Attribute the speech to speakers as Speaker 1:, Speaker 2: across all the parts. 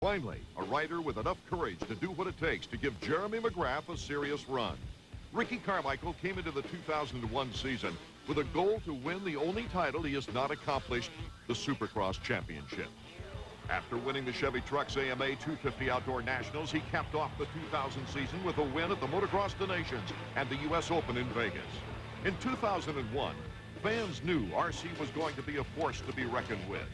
Speaker 1: Finally, a rider with enough courage to do what it takes to give Jeremy McGrath a serious run. Ricky Carmichael came into the 2001 season with a goal to win the only title he has not accomplished, the Supercross Championship. After winning the Chevy Trucks AMA 250 Outdoor Nationals, he capped off the 2000 season with a win at the Motocross of the Nations and the U.S. Open in Vegas. In 2001, fans knew RC was going to be a force to be reckoned with.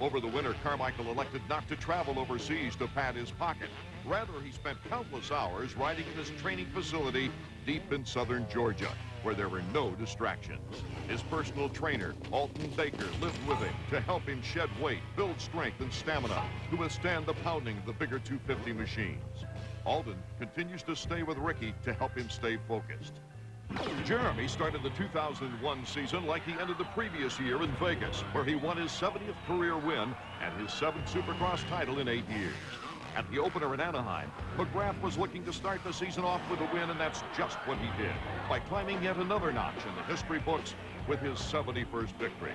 Speaker 1: Over the winter, Carmichael elected not to travel overseas to pad his pocket. Rather, he spent countless hours riding in his training facility deep in southern Georgia, where there were no distractions. His personal trainer, Alton Baker, lived with him to help him shed weight, build strength and stamina to withstand the pounding of the bigger 250 machines. Alton continues to stay with Ricky to help him stay focused. Jeremy started the 2001 season like he ended the previous year in Vegas, where he won his 70th career win and his 7th Supercross title in 8 years. At the opener in Anaheim, McGrath was looking to start the season off with a win, and that's just what he did, by climbing yet another notch in the history books with his 71st victory.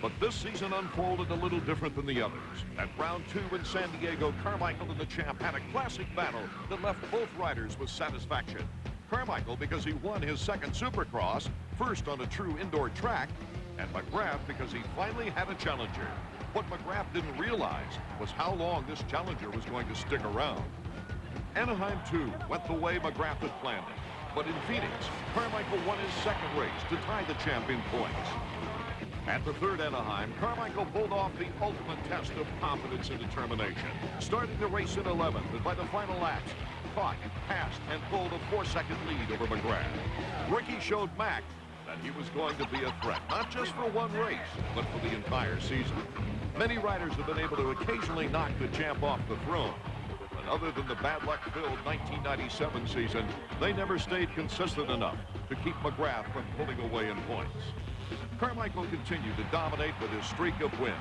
Speaker 1: But this season unfolded a little different than the others. At round 2 in San Diego, Carmichael and the champ had a classic battle that left both riders with satisfaction. Carmichael because he won his 2nd Supercross, first on a true indoor track, and McGrath because he finally had a challenger. What McGrath didn't realize was how long this challenger was going to stick around. Anaheim 2 went the way McGrath had planned it, but in Phoenix, Carmichael won his 2nd race to tie the champ in points. At the 3rd Anaheim, Carmichael pulled off the ultimate test of confidence and determination, starting the race in 11th, and by the final laps, caught, passed, and pulled a 4-second lead over McGrath. Ricky showed Mac that he was going to be a threat, not just for one race, but for the entire season. Many riders have been able to occasionally knock the champ off the throne, but other than the bad luck-filled 1997 season, they never stayed consistent enough to keep McGrath from pulling away in points. Carmichael continued to dominate with his streak of wins.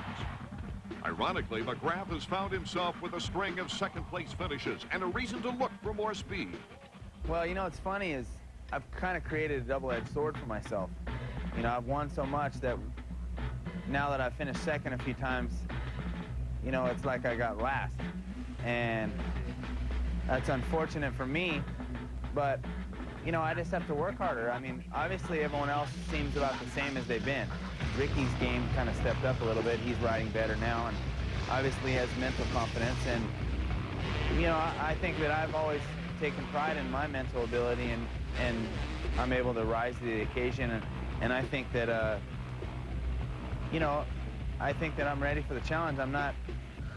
Speaker 1: Ironically, McGrath has found himself with a string of 2nd-place finishes and a reason to look for more speed.
Speaker 2: Well, you know, what's funny is I've kind of created a double-edged sword for myself. You know, I've won so much that now that I've finished 2nd a few times, you know, it's like I got last. And that's unfortunate for me, but, you know, I just have to work harder. I mean, obviously everyone else seems about the same as they've been. Ricky's game kind of stepped up a little bit. He's riding better now and obviously has mental confidence. And, you know, I think that I've always taken pride in my mental ability, and I'm able to rise to the occasion. And I think that, you know, I think that I'm ready for the challenge. I'm not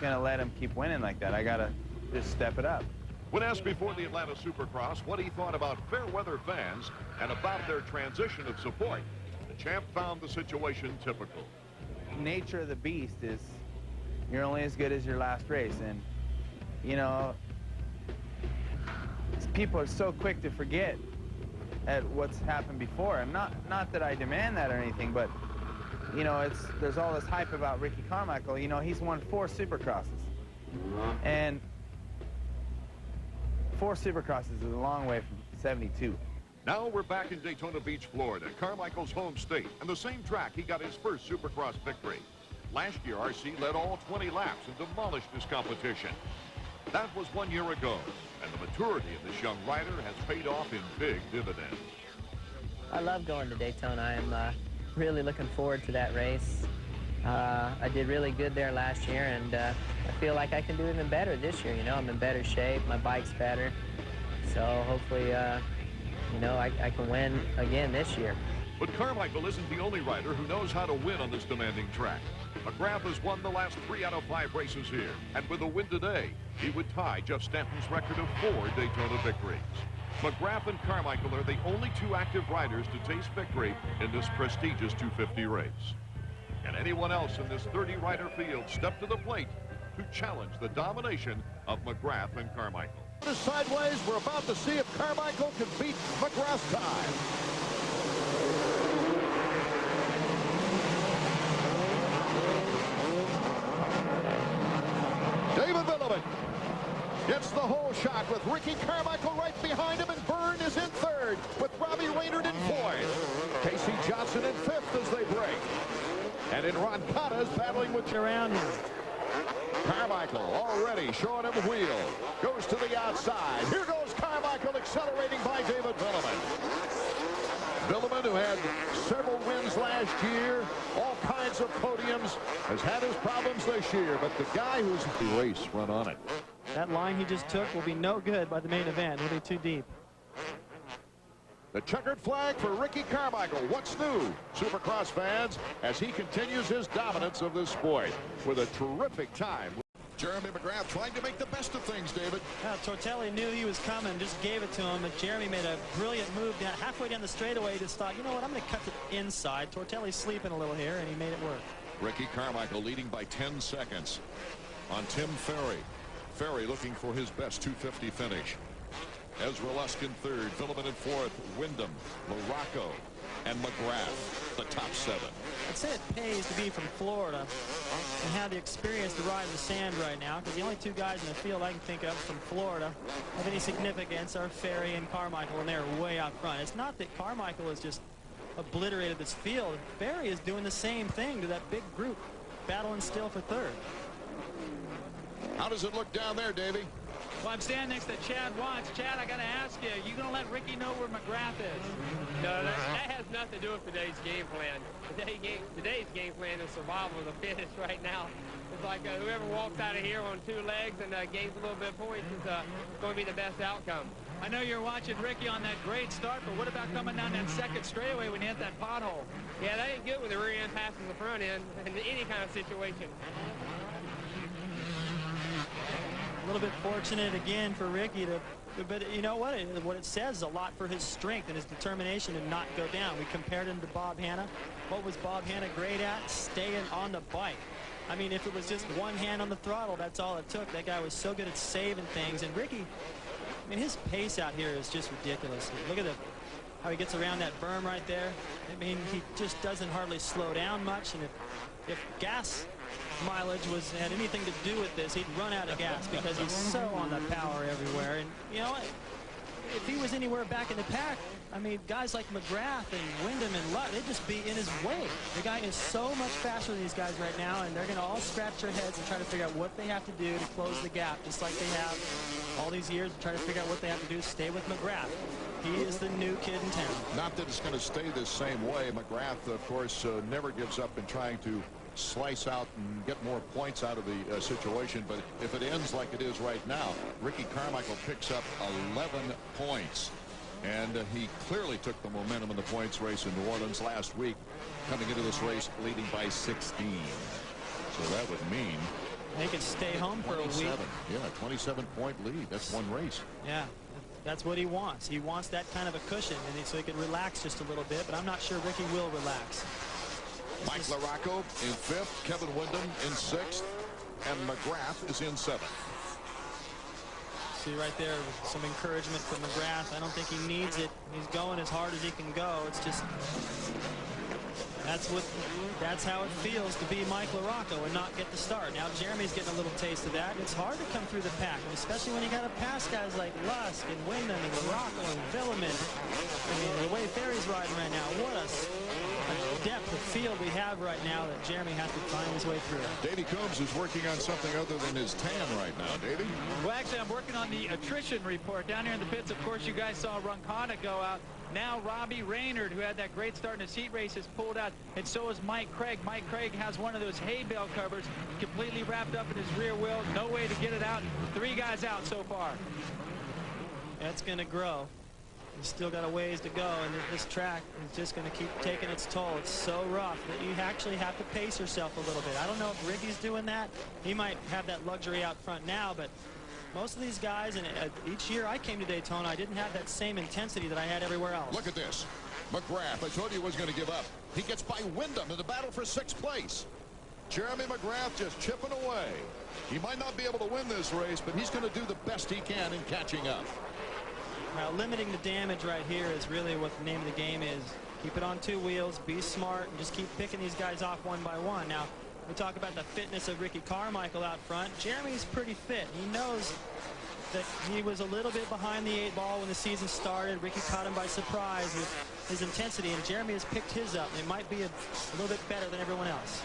Speaker 2: going to let him keep winning like that. I got to just step it up.
Speaker 1: When asked before the Atlanta Supercross what he thought about fair weather fans and about their transition of support, the champ found the situation typical.
Speaker 2: Nature of the beast is you're only as good as your last race. And, you know, people are so quick to forget at what's happened before. And not that I demand that or anything, but, you know, there's all this hype about Ricky Carmichael. You know, he's won 4 Supercrosses. And 4 Supercrosses is a long way from 72.
Speaker 1: Now we're back in Daytona Beach, Florida, Carmichael's home state, and the same track he got his first Supercross victory. Last year, RC led all 20 laps and demolished his competition. That was 1 year ago, and the maturity of this young rider has paid off in big dividends.
Speaker 3: I love going to Daytona. I'm really looking forward to that race. I did really good there last year, and I feel like I can do even better this year. You know, I'm in better shape. My bike's better. So hopefully, you know, I can win again this year.
Speaker 1: But Carmichael isn't the only rider who knows how to win on this demanding track. McGrath has won the last 3 out of 5 races here, and with a win today, he would tie Jeff Stanton's record of 4 Daytona victories. McGrath and Carmichael are the only 2 active riders to taste victory in this prestigious 250 race. Can anyone else in this 30-rider field step to the plate to challenge the domination of McGrath and Carmichael?
Speaker 4: Sideways, we're about to see if Carmichael can beat McGrath's time. David Milliman gets the whole shot with Ricky Carmichael right behind him, and Byrne is in 3rd with Robbie Raynard in 4th. Casey Johnson in 5th as they break. And in Ron Cotta's battling with
Speaker 5: around him.
Speaker 4: Carmichael already showing him wheel. Goes to the outside. Here goes Carmichael, accelerating by David Villeman. Villeman, who had several wins last year, all kinds of podiums, has had his problems this year, but the guy who's the race run on it.
Speaker 5: That line he just took will be no good by the main event. It'll be too deep.
Speaker 4: The checkered flag for Ricky Carmichael. What's new, Supercross fans, as he continues his dominance of this sport with a terrific time. Jeremy McGrath trying to make the best of things, David.
Speaker 5: Tortelli knew he was coming, just gave it to him, and Jeremy made a brilliant move down halfway down the straightaway. Just thought, you know what, I'm going to cut it inside. Tortelli's sleeping a little here, and he made it work.
Speaker 4: Ricky Carmichael leading by 10 seconds on Tim Ferry. Ferry looking for his best 250 finish. Ezra Lusk in third, Villeman in fourth, Wyndham, LaRocco, and McGrath, the top 7.
Speaker 5: I'd say it pays to be from Florida and have the experience to ride in the sand right now, because the only 2 guys in the field I can think of from Florida of any significance are Ferry and Carmichael, and they're way out front. It's not that Carmichael has just obliterated this field. Ferry is doing the same thing to that big group, battling still for third.
Speaker 4: How does it look down there, Davey?
Speaker 6: Well, I'm standing next to Chad Watts. Chad, I got to ask you, are you going to let Ricky know where McGrath is?
Speaker 7: No, that has nothing to do with today's game plan. Today's game plan is survival of the fittest right now. It's like whoever walks out of here on 2 legs and gains a little bit of points is going to be the best outcome.
Speaker 6: I know you're watching Ricky on that great start, but what about coming down that second straightaway when you hit that pothole?
Speaker 7: Yeah, that ain't good when the rear end passes the front end in any kind of situation.
Speaker 5: A little bit fortunate again for Ricky but you know what it says is a lot for his strength and his determination to not go down. We compared him to Bob Hanna. What was Bob Hanna great at? Staying on the bike. I mean, if it was just one hand on the throttle, that's all it took. That guy was so good at saving things. And Ricky, I mean, his pace out here is just ridiculous. Look at how he gets around that berm right there. I mean, he just doesn't hardly slow down much. And if gas mileage had anything to do with this, he'd run out of gas because he's so on the power everywhere. And you know, if he was anywhere back in the pack, I mean, guys like McGrath and Wyndham and Luck, they'd just be in his way. The guy is so much faster than these guys right now, and they're going to all scratch their heads and try to figure out what they have to do to close the gap, just like they have all these years, and try to figure out what they have to do to stay with McGrath. He is the new kid in town.
Speaker 4: Not that it's going to stay this same way. McGrath, of course, never gives up in trying to slice out and get more points out of the situation, but if it ends like it is right now, Ricky Carmichael picks up 11 points, and he clearly took the momentum in the points race in New Orleans last week, coming into this race leading by 16. So that would mean
Speaker 5: they could stay home for a week.
Speaker 4: Yeah, 27-point lead. That's one race.
Speaker 5: Yeah, that's what he wants. He wants that kind of a cushion, and so he can relax just a little bit, but I'm not sure Ricky will relax.
Speaker 4: Mike LaRocco in 5th, Kevin Wyndham in 6th, and McGrath is in 7th.
Speaker 5: See right there, some encouragement from McGrath. I don't think he needs it. He's going as hard as he can go. It's just that's how it feels to be Mike LaRocco and not get the start. Now Jeremy's getting a little taste of that. It's hard to come through the pack, especially when you got to pass guys like Lusk and Wyndham and LaRocco and Villeman. I mean, the way Ferry's riding right now, what a depth of field we have right now that Jeremy has to find his way through.
Speaker 4: Davey Coombs is working on something other than his tan right now. Davey?
Speaker 6: Well, actually, I'm working on the attrition report. Down here in the pits, of course, you guys saw Roncana go out. Now Robbie Raynard, who had that great start in his heat race, has pulled out, and so is Mike Craig. Mike Craig has one of those hay bale covers completely wrapped up in his rear wheel. No way to get it out. 3 guys out so far.
Speaker 5: That's going to grow. He's still got a ways to go, and this track is just going to keep taking its toll. It's so rough that you actually have to pace yourself a little bit. I don't know if Ricky's doing that. He might have that luxury out front now, but most of these guys, and each year I came to Daytona, I didn't have that same intensity that I had everywhere else.
Speaker 4: Look at this. McGrath, I told you he was going to give up. He gets by Wyndham in the battle for 6th place. Jeremy McGrath just chipping away. He might not be able to win this race, but he's going to do the best he can in catching up.
Speaker 5: Now, limiting the damage right here is really what the name of the game is. Keep it on 2 wheels, be smart, and just keep picking these guys off one by one. Now, we talk about the fitness of Ricky Carmichael out front. Jeremy's pretty fit. He knows that he was a little bit behind the 8 ball when the season started. Ricky caught him by surprise with his intensity, and Jeremy has picked his up. It might be a little bit better than everyone else.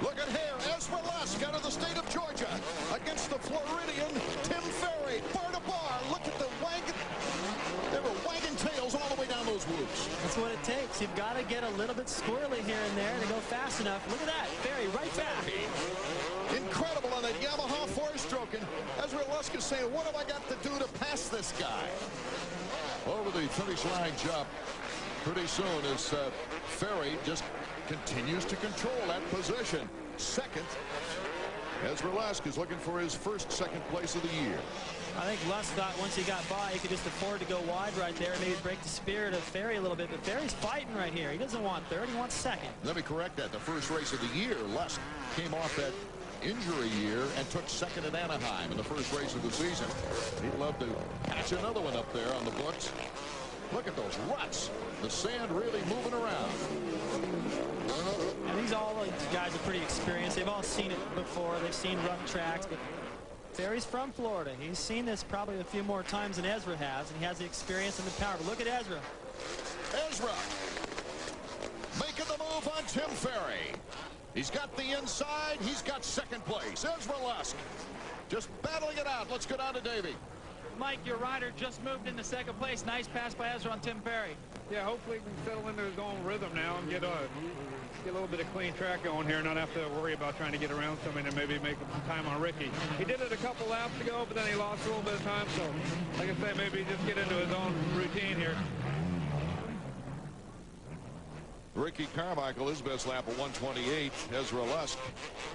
Speaker 4: Look at here, Ezra Lusk out of the state of Georgia against the Floridian Tim Ferry, bar to bar. Look at the wagon. They were wagging tails all the way down those whoops.
Speaker 5: That's what it takes. You've got to get a little bit squirrely here and there to go fast enough. Look at that. Ferry right back.
Speaker 4: Incredible on that Yamaha four-stroke. And Ezra Lusk is saying, what have I got to do to pass this guy? Over the finish line jump pretty soon as Ferry just continues to control that position. Second, Ezra Lusk is looking for his first second place of the year.
Speaker 5: I think Lusk thought once he got by, he could just afford to go wide right there and maybe break the spirit of Ferry a little bit. But Ferry's fighting right here. He doesn't want third. He wants second.
Speaker 4: Let me correct that. The first race of the year, Lusk came off that injury year and took second at Anaheim in the first race of the season. He'd love to patch another one up there on the books. Look at those ruts. The sand really moving around.
Speaker 5: And these guys are pretty experienced. They've all seen it before. They've seen rough tracks. But Ferry's from Florida. He's seen this probably a few more times than Ezra has, and he has the experience and the power. But look at Ezra.
Speaker 4: Ezra making the move on Tim Ferry. He's got the inside. He's got second place. Ezra Lusk just battling it out. Let's go down to Davey.
Speaker 6: Mike, your rider just moved into second place. Nice pass by Ezra on Tim Ferry.
Speaker 8: Yeah, hopefully we can settle into his own rhythm now and get a little bit of clean track going here, not have to worry about trying to get around somebody and maybe make some time on Ricky. He did it a couple laps ago, but then he lost a little bit of time. So, like I say, maybe just get into his own routine here.
Speaker 1: Ricky Carmichael, his best lap of 128. Ezra Lusk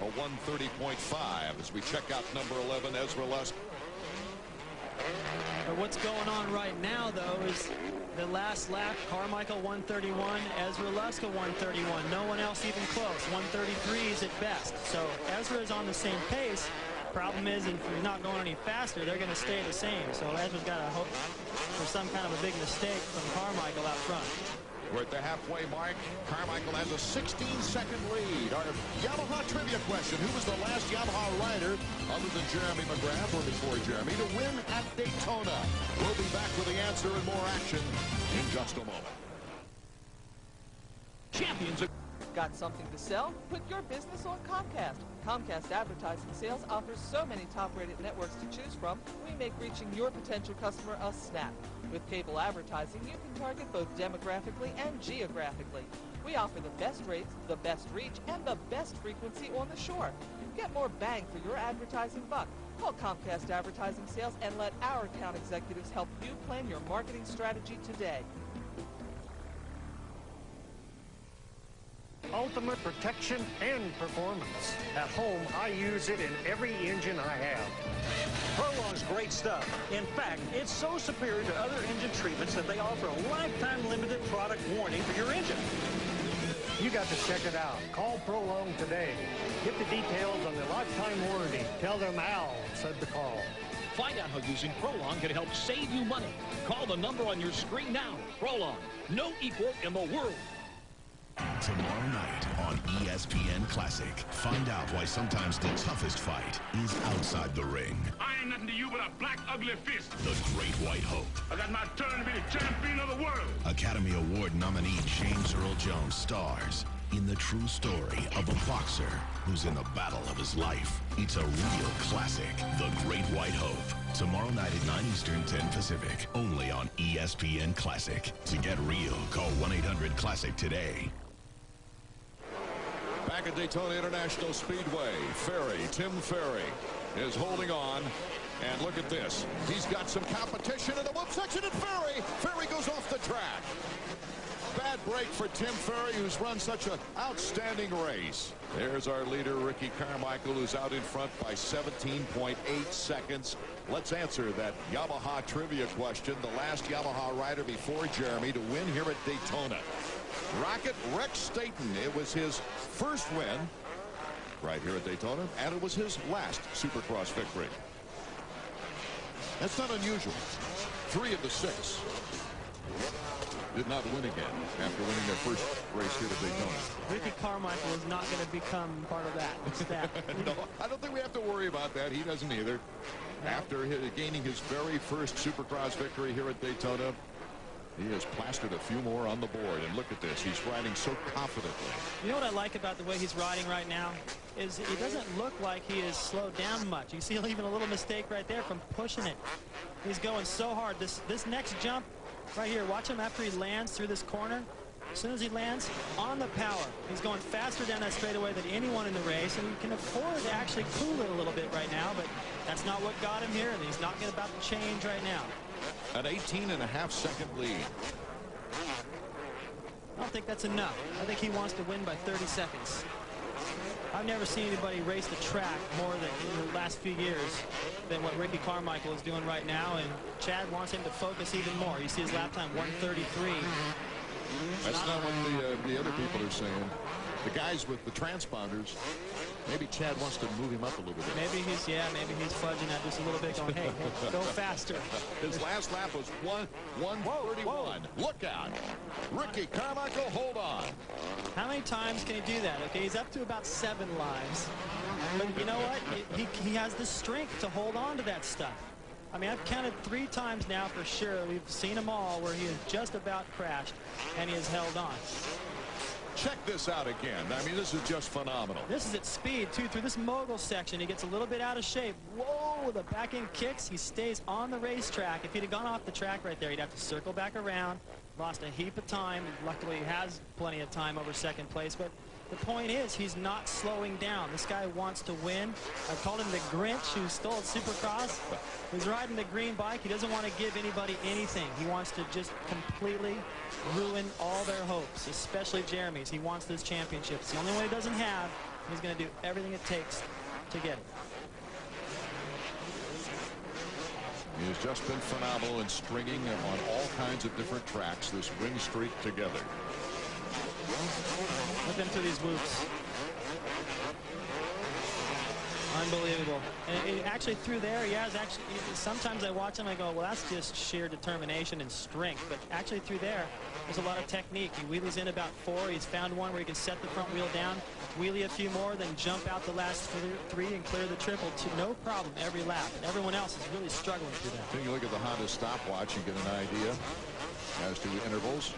Speaker 1: a 130.5 as we check out number 11, Ezra Lusk.
Speaker 5: But what's going on right now, though, is the last lap, Carmichael 131, Ezra Lusk 131. No one else even close. 133s at best. So Ezra is on the same pace. Problem is, if he's not going any faster, they're going to stay the same. So Ezra's got to hope for some kind of a big mistake from Carmichael out front.
Speaker 4: We're at the halfway mark. Carmichael has a 16-second lead. Our Yamaha trivia question. Who was the last Yamaha rider, other than Jeremy McGrath or before Jeremy, to win at Daytona? We'll be back with the answer and more action in just a moment.
Speaker 6: Champions.
Speaker 9: Got something to sell? Put your business on Comcast. Comcast Advertising Sales offers so many top-rated networks to choose from, we make reaching your potential customer a snap. With cable advertising, you can target both demographically and geographically. We offer the best rates, the best reach, and the best frequency on the shore. Get more bang for your advertising buck. Call Comcast Advertising Sales and let our account executives help you plan your marketing strategy today.
Speaker 10: Ultimate protection and performance. At home, I use it in every engine I have. Prolong's great stuff. In fact, it's so superior to other engine treatments that they offer a lifetime limited product warranty for your engine. You got to check it out. Call Prolong today. Get the details on the lifetime warranty. Tell them Al said to call.
Speaker 11: Find out how using Prolong can help save you money. Call the number on your screen now. Prolong, no equal in the world.
Speaker 12: Tomorrow night on ESPN Classic, find out why sometimes the toughest fight is outside the ring.
Speaker 13: I ain't nothing to you but a black, ugly fist.
Speaker 12: The Great White Hope.
Speaker 13: I got my turn to be the champion of the world.
Speaker 12: Academy Award nominee James Earl Jones stars in the true story of a boxer who's in the battle of his life. It's a real classic, The Great White Hope. Tomorrow night at 9 Eastern, 10 Pacific, only on ESPN Classic. To get real, call 1-800-CLASSIC today.
Speaker 1: Back at Daytona International Speedway, Tim Ferry is holding on. And look at this. He's got some competition in the whoop section, and Ferry goes off the track. Bad break for Tim Ferry, who's run such an outstanding race. There's our leader, Ricky Carmichael, who's out in front by 17.8 seconds. Let's answer that Yamaha trivia question. The last Yamaha rider before Jeremy to win here at Daytona. Rocket Rex Staten. It was his first win right here at Daytona, and it was his last Supercross victory. That's not unusual. 3 of the 6 did not win again after winning their first race here at Daytona.
Speaker 5: Ricky Carmichael is not going to become part of that.
Speaker 1: No, I don't think we have to worry about that. He doesn't either. No. After gaining his very first Supercross victory here at Daytona,
Speaker 4: He has plastered a few more on the board, and look at this. He's riding so confidently.
Speaker 5: You know what I like about the way he's riding right now is he doesn't look like he is slowed down much. You see even a little mistake right there from pushing it. He's going so hard. This next jump right here, watch him after he lands through this corner. As soon as he lands on the power, he's going faster down that straightaway than anyone in the race, and he can afford to actually cool it a little bit right now, but that's not what got him here, and he's not about to change right now.
Speaker 4: An 18.5-second lead.
Speaker 5: I don't think that's enough. I think he wants to win by 30 seconds. I've never seen anybody race the track more than in the last few years than what Ricky Carmichael is doing right now, and Chad wants him to focus even more. You see his lap time, 1:33.
Speaker 4: That's not what the other people are saying. The guys with the transponders, maybe Chad wants to move him up a little bit.
Speaker 5: Maybe he's fudging that just a little bit, going, hey, go faster.
Speaker 4: His last lap was 1:31. Look out. Ricky Carmichael, hold on.
Speaker 5: How many times can he do that? Okay, he's up to about 7 lives. But you know what? He has the strength to hold on to that stuff. I mean, I've counted 3 times now for sure. We've seen them all where he has just about crashed, and he has held on.
Speaker 4: Check this out again. I mean, this is just phenomenal.
Speaker 5: This is at speed, too. Through this mogul section, he gets a little bit out of shape. Whoa, the back end kicks. He stays on the racetrack. If he'd have gone off the track right there, he'd have to circle back around. Lost a heap of time. Luckily, he has plenty of time over second place. But the point is, he's not slowing down. This guy wants to win. I called him the Grinch who stole Supercross. He's riding the green bike. He doesn't want to give anybody anything. He wants to just completely ruin all their hopes, especially Jeremy's. He wants this championship. It's the only one he doesn't have. He's going to do everything it takes to get it.
Speaker 4: He has just been phenomenal in stringing on all kinds of different tracks this win streak together.
Speaker 5: Look him through these whoops. Unbelievable. And actually through there, sometimes I watch him, I go, well, that's just sheer determination and strength. But actually through there, there's a lot of technique. He wheelies in about 4. He's found one where he can set the front wheel down, wheelie a few more, then jump out the last 3 and clear the triple to no problem every lap. And everyone else is really struggling through that.
Speaker 4: Take a look at the Honda stopwatch and get an idea as to the intervals.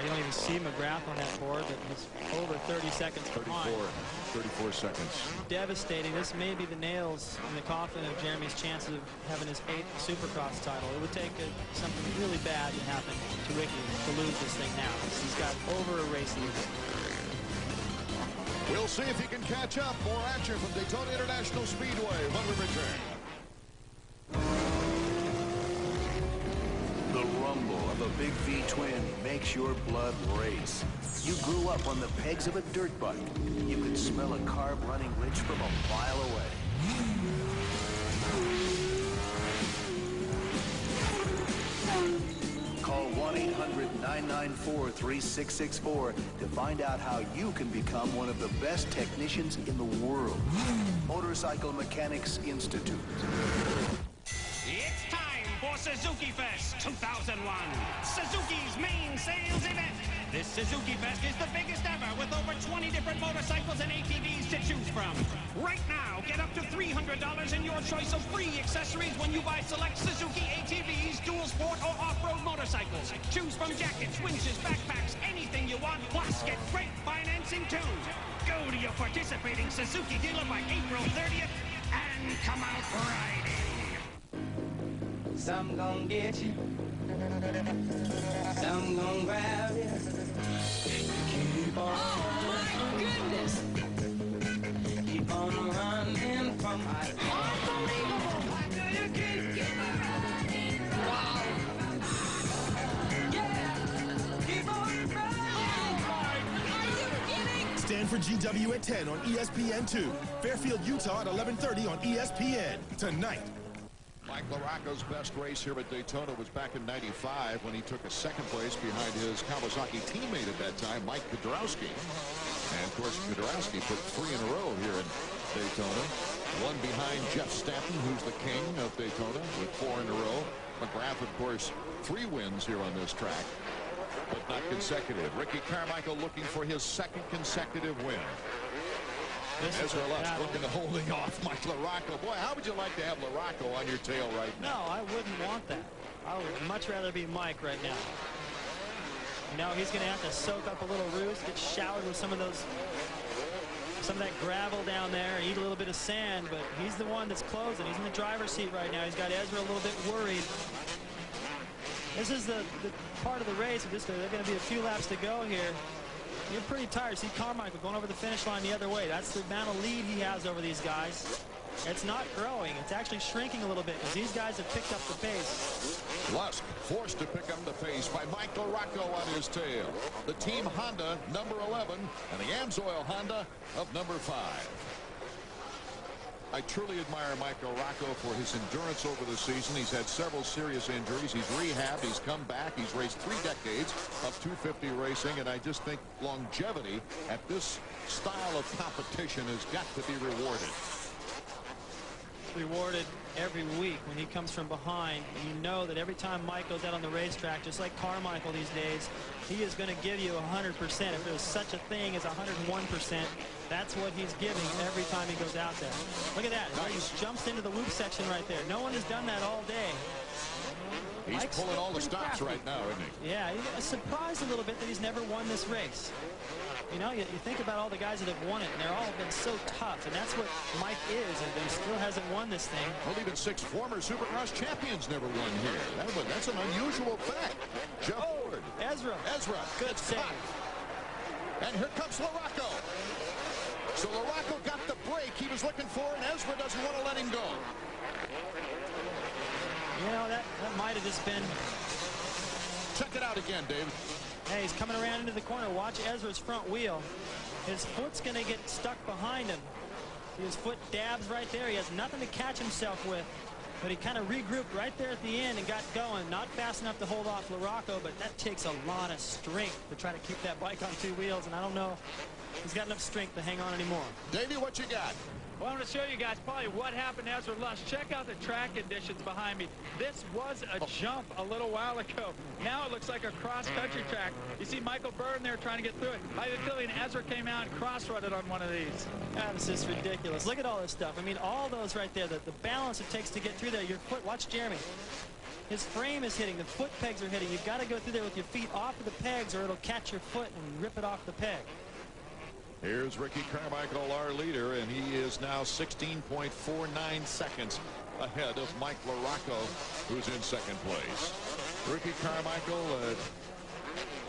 Speaker 5: You don't even see McGrath on that board, but he's over 30 seconds behind.
Speaker 4: 34 seconds.
Speaker 5: Devastating. This may be the nails in the coffin of Jeremy's chances of having his 8th Supercross title. It would take something really bad to happen to Ricky to lose this thing now. He's got over a race lead.
Speaker 4: We'll see if he can catch up. More action from Daytona International Speedway when we return.
Speaker 12: The rumble of a big V twin makes your blood race. You grew up on the pegs of a dirt bike. You could smell a carb running rich from a mile away. Call 1-800-994-3664 to find out how you can become one of the best technicians in the world. Motorcycle Mechanics Institute.
Speaker 11: It's time for Suzuki Fest 2001, Suzuki's main sales event. This Suzuki Fest is the biggest ever with over 20 different motorcycles and ATVs to choose from. Right now, get up to $300 in your choice of free accessories when you buy select Suzuki ATVs, dual sport, or off-road motorcycles. Choose from jackets, winches, backpacks, anything you want, plus get great financing too. Go to your participating Suzuki dealer by April 30th and come out riding.
Speaker 14: Some gon' get you, some gon' grab you. Keep on. Oh my goodness! Keep on running from my unbelievable. Why do you keep running? Wow! Yeah! Keep on running! Are you kidding?
Speaker 15: Stanford GW at 10 on ESPN2. Fairfield, Utah at 11:30 on ESPN tonight.
Speaker 4: Mike LaRocco's best race here at Daytona was back in '95 when he took a second place behind his Kawasaki teammate at that time, Mike Kudrowski. And of course, Kudrowski put 3 in a row here in Daytona. One behind Jeff Stanton, who's the king of Daytona, with 4 in a row. McGrath, of course, 3 wins here on this track, but not consecutive. Ricky Carmichael looking for his 2nd consecutive win. Ezra Lusk looking to holding off Mike LaRocco. Boy, how would you like to have LaRocco on your tail right now?
Speaker 5: No, I wouldn't want that. I would much rather be Mike right now. You know, he's going to have to soak up a little roost, get showered with some of that gravel down there, and eat a little bit of sand, but he's the one that's closing. He's in the driver's seat right now. He's got Ezra a little bit worried. This is the part of the race. There are going to be a few laps to go here. You're pretty tired. See Carmichael going over the finish line the other way. That's the amount of lead he has over these guys. It's not growing. It's actually shrinking a little bit because these guys have picked up the pace.
Speaker 4: Lusk forced to pick up the pace by Mike LaRocco on his tail. The Team Honda, number 11, and the Amsoil Honda of number 5. I truly admire Mike LaRocco for his endurance over the season. He's had several serious injuries. He's rehabbed. He's come back. He's raced 3 decades of 250 racing, and I just think longevity at this style of competition has got to be rewarded.
Speaker 5: Rewarded every week when he comes from behind. You know that every time Mike goes out on the racetrack, just like Carmichael these days, he is going to give you 100%. If there's such a thing as 101%, that's what he's giving every time he goes out there. Look at that.
Speaker 4: Nice.
Speaker 5: He jumps into the loop section right there. No one has done that all day.
Speaker 4: He's
Speaker 5: Mike's
Speaker 4: pulling all the stops
Speaker 5: crafty
Speaker 4: right now, isn't he?
Speaker 5: Yeah, he's surprised a little bit that he's never won this race. You know, you think about all the guys that have won it, and they're all been so tough, and that's what Mike is, and he still hasn't won this thing.
Speaker 4: Well, even 6 former Supercross champions never won here. That's an unusual fact. Jeff Ward.
Speaker 5: Ezra.
Speaker 4: Good save. And here comes LaRocco. So LaRocco got the break he was looking for, and Ezra doesn't want to let him go.
Speaker 5: You know, that might have just been...
Speaker 4: Check it out again, David.
Speaker 5: Hey, he's coming around into the corner. Watch Ezra's front wheel. His foot's going to get stuck behind him. See, his foot dabs right there. He has nothing to catch himself with. But he kind of regrouped right there at the end and got going. Not fast enough to hold off LaRocco, but that takes a lot of strength to try to keep that bike on 2 wheels. And I don't know if he's got enough strength to hang on anymore.
Speaker 4: Davey, what you got?
Speaker 6: Well, I'm going to show you guys probably what happened to Ezra Lusk. Check out the track conditions behind me. This was a jump a little while ago. Now it looks like a cross-country track. You see Michael Byrne there trying to get through it. I have a feeling Ezra came out and cross-rutted on one of these.
Speaker 5: That's just ridiculous. Look at all this stuff. I mean, all those right there, the balance it takes to get through there. Your foot, watch Jeremy. His frame is hitting. The foot pegs are hitting. You've got to go through there with your feet off of the pegs or it'll catch your foot and rip it off the peg.
Speaker 4: Here's Ricky Carmichael, our leader, and he is now 16.49 seconds ahead of Mike LaRocco, who's in 2nd place. Ricky Carmichael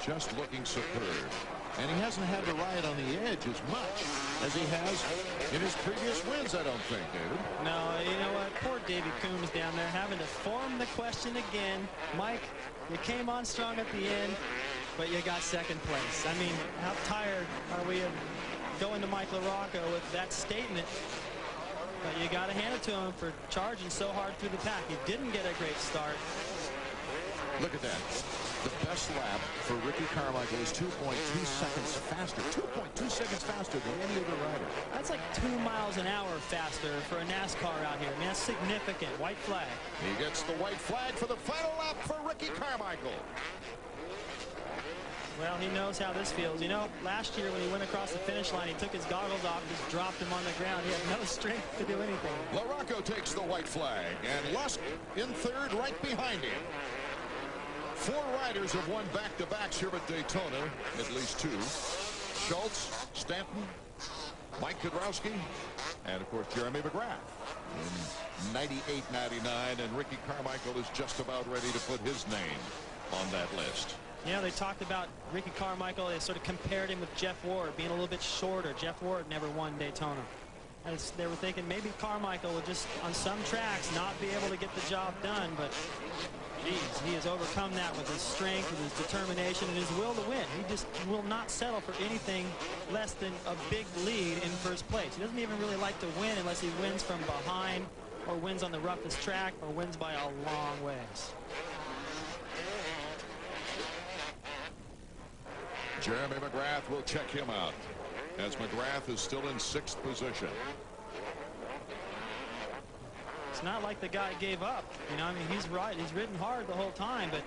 Speaker 4: just looking superb. And he hasn't had to ride on the edge as much as he has in his previous wins, I don't think, David.
Speaker 5: No, you know what? Poor Davey Coombs down there having to form the question again. Mike, you came on strong at the end, but you got 2nd place. I mean, how tired are we of going to Mike LaRocco with that statement? But you got to hand it to him for charging so hard through the pack. He didn't get a great start.
Speaker 4: Look at that. The best lap for Ricky Carmichael is 2.2 seconds faster. 2.2 seconds faster than any other rider.
Speaker 5: That's like 2 miles an hour faster for a NASCAR out here. I mean, that's significant. White flag.
Speaker 4: He gets the white flag for the final lap for Ricky Carmichael.
Speaker 5: Well, he knows how this feels. You know, last year when he went across the finish line, he took his goggles off and just dropped him on the ground. He had no strength to do anything.
Speaker 4: LaRocco takes the white flag, and Lusk in 3rd right behind him. 4 riders have won back-to-backs here at Daytona, at least 2. Schultz, Stanton, Mike Kudrowski, and, of course, Jeremy McGrath in 98-99, and Ricky Carmichael is just about ready to put his name on that list.
Speaker 5: You know, they talked about Ricky Carmichael. They sort of compared him with Jeff Ward, being a little bit shorter. Jeff Ward never won Daytona. And they were thinking maybe Carmichael would just, on some tracks, not be able to get the job done. But, geez, he has overcome that with his strength, with his determination, and his will to win. He just will not settle for anything less than a big lead in 1st place. He doesn't even really like to win unless he wins from behind or wins on the roughest track or wins by a long ways.
Speaker 4: Jeremy McGrath will check him out, as McGrath is still in 6th position.
Speaker 5: It's not like the guy gave up. You know, I mean, he's right. He's ridden hard the whole time, but,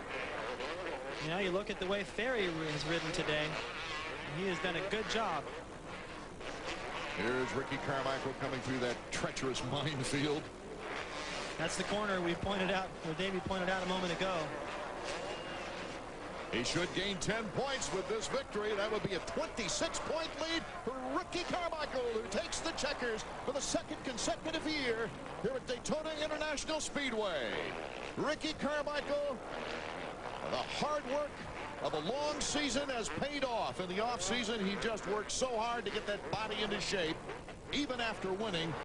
Speaker 5: you know, you look at the way Ferry has ridden today, he has done a good job.
Speaker 4: Here's Ricky Carmichael coming through that treacherous minefield.
Speaker 5: That's the corner we pointed out, or Davey pointed out a moment ago.
Speaker 4: He should gain 10 points with this victory. That would be a 26-point lead for Ricky Carmichael, who takes the checkers for the second consecutive year here at Daytona International Speedway. Ricky Carmichael, the hard work of a long season has paid off. In the offseason, he just worked so hard to get that body into shape, even after winning.